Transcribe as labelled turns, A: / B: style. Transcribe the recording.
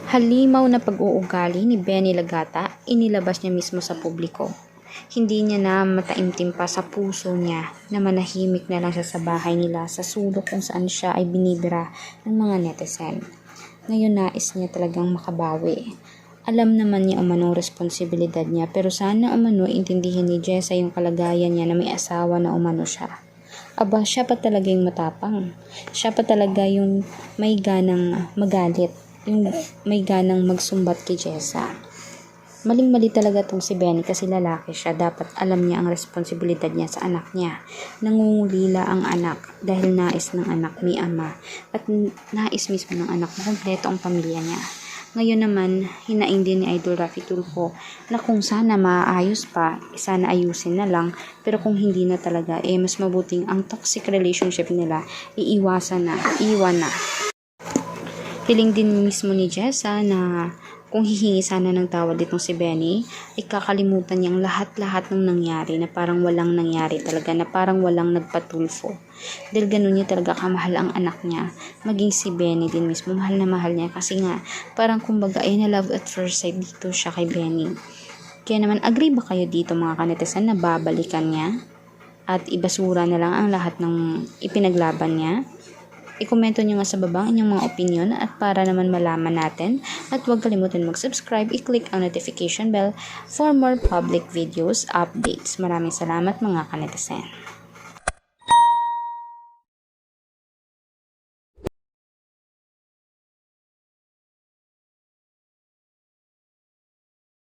A: Halimaw na pag-uugali ni Benny Lagata, inilabas niya mismo sa publiko. Hindi niya na mataimtim pa sa puso niya na manahimik na lang siya sa bahay nila sa sulok kung saan siya ay binibira ng mga netizen. Ngayon nais niya talagang makabawi. Alam naman niya umanong responsibilidad niya, pero sana umano intindihin ni Jessa yung kalagayan niya na may asawa na umano siya. Aba, siya pa talaga yung matapang. Siya pa talaga yung may ganang magalit, yung may ganang magsumbat kay Jessa. Maling-mali talaga tong si Benny kasi lalaki siya. Dapat alam niya ang responsibilidad niya sa anak niya. Nangungulila ang anak dahil nais ng anak may ama at nais mismo ng anak na kompleto ang pamilya niya. Ngayon naman, hinaing din ni Idol Raffy Tulfo na kung sana maayos pa, sana ayusin na lang, pero kung hindi na talaga, mas mabuting ang toxic relationship nila, iiwan na. Hiling din mismo ni Jessa na kung hihingi sana ng tawad itong si Benny, ikakalimutan niyang lahat-lahat ng nangyari na parang walang nangyari talaga, na parang walang nagpatulfo. Dahil ganun niya talaga kamahal ang anak niya. Maging si Benny din mismo, mahal na mahal niya kasi nga, parang kumbaga ay na love at first sight dito siya kay Benny. Kaya naman, agree ba kayo dito mga kanetizen na babalikan niya? At ibasura na lang ang lahat ng ipinaglaban niya? I-komento nyo nga sa baba ang inyong mga opinion at para naman malaman natin. At huwag kalimutan mag-subscribe, i-click ang notification bell for more public videos, updates. Maraming salamat mga kanetizen.